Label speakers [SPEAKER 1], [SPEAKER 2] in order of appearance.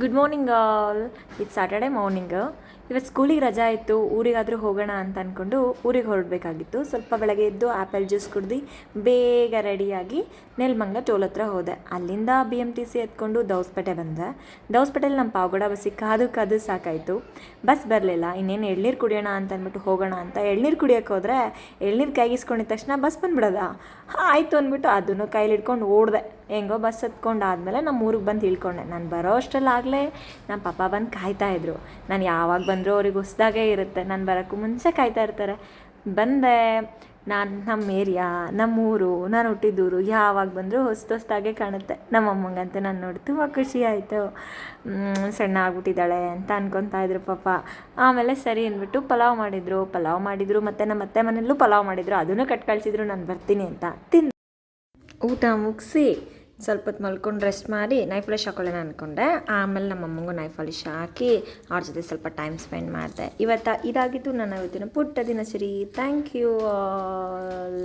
[SPEAKER 1] Good morning all. ಇದು Saturday morning. ಇವತ್ತು ಸ್ಕೂಲಿಗೆ ರಜಾ ಇತ್ತು, ಊರಿಗಾದರೂ ಹೋಗೋಣ ಅಂತ ಅಂದ್ಕೊಂಡು ಊರಿಗೆ ಹೊರಡಬೇಕಾಗಿತ್ತು. ಸ್ವಲ್ಪ ಬೆಳಗ್ಗೆ ಎದ್ದು ಆ್ಯಪಲ್ ಜ್ಯೂಸ್ ಕುಡ್ದು ಬೇಗ ರೆಡಿಯಾಗಿ ನೆಲಮಂಗಲ ಟೋಲ್ ಹತ್ರ ಹೋದೆ. ಅಲ್ಲಿಂದ BMTC ಎತ್ಕೊಂಡು ದೌಸ್ಪೇಟೆ ಬಂದೆ. ದೌಸ್ಪೇಟೆಯಲ್ಲಿ ನಮ್ಮ ಪಾವಗಡ ಬಸ್ಸಿಗೆ ಕಾದು ಸಾಕಾಯಿತು. ಬಸ್ ಬರಲಿಲ್ಲ. ಇನ್ನೇನು ಎಳ್ನೀರು ಕುಡಿಯೋಣ ಅಂತ ಅಂದ್ಬಿಟ್ಟು ಹೋಗೋಣ ಅಂತ ಎಳ್ನೀರು ಕುಡಿಯೋಕ್ಕೆ ಹೋದರೆ ಎಳ್ನೀರು ಕೈಗಿಸ್ಕೊಂಡಿದ ತಕ್ಷಣ ಬಸ್ ಬಂದ್ಬಿಡೋದ. ಆಯಿತು ಅಂದ್ಬಿಟ್ಟು ಅದನ್ನು ಕೈಲಿ ಹಿಡ್ಕೊಂಡು ಓಡಿದೆ. ಹೆಂಗೋ ಬಸ್ ಹತ್ಕೊಂಡು ಆದಮೇಲೆ ನಮ್ಮ ಊರಿಗೆ ಬಂದು ಇಳ್ಕೊಂಡೆ. ನಾನು ಬರೋ ಅಷ್ಟರಲ್ಲಾಗಲೇ ನಮ್ಮ ಪಪ್ಪ ಬಂದು ಕಾಯ್ತಾಯಿದ್ರು. ನಾನು ಯಾವಾಗ ಬಂದರೂ ಅವ್ರಿಗೆ ಹೊಸ್ದಾಗೇ ಇರುತ್ತೆ, ನಾನು ಬರೋಕ್ಕೂ ಮುಂಚೆ ಕಾಯ್ತಾ ಇರ್ತಾರೆ. ಬಂದೆ. ನಮ್ಮ ಏರಿಯಾ, ನಮ್ಮೂರು, ನಾನು ಹುಟ್ಟಿದ್ದೂರು ಯಾವಾಗ ಬಂದರೂ ಹೊಸ್ದಾಗೆ ಕಾಣುತ್ತೆ. ನಮ್ಮಮ್ಮಂಗಂತೂ ನಾನು ನೋಡಿ ತುಂಬ ಖುಷಿ ಆಯಿತು. ಸಣ್ಣ ಆಗ್ಬಿಟ್ಟಿದ್ದಾಳೆ ಅಂತ ಅನ್ಕೊತಾ ಇದ್ರು ಪಾಪ. ಆಮೇಲೆ ಸರಿ ಅಂದ್ಬಿಟ್ಟು ಪಲಾವ್ ಮಾಡಿದರು ಮತ್ತು ನಮ್ಮ ಅತ್ತೆ ಮನೆಯಲ್ಲೂ ಪಲಾವ್ ಮಾಡಿದರು. ಅದನ್ನು ಕಟ್ ಕಳಿಸಿದ್ರು ನಾನು ಬರ್ತೀನಿ ಅಂತ. ಊಟ ಮುಗಿಸಿ ಸ್ವಲ್ಪ ಹೊತ್ತು ಮಲ್ಕೊಂಡು ರೆಸ್ಟ್ ಮಾಡಿ ನೈಫ್ ಪಾಲಿಶ್ ಹಾಕೊಳ್ಳೋಣ ಅಂದ್ಕೊಂಡೆ. ಆಮೇಲೆ ನಮ್ಮ ಅಮ್ಮಂಗೂ ನೈಫ್ ಪಾಲಿಶ್ ಹಾಕಿ ಅವ್ರ ಜೊತೆ ಸ್ವಲ್ಪ ಟೈಮ್ ಸ್ಪೆಂಡ್ ಮಾಡಿದೆ. ಇದಾಗಿತ್ತು ನನ್ನ ಇವತ್ತಿನ ಪುಟ್ಟ ದಿನಚರಿ. Thank you all.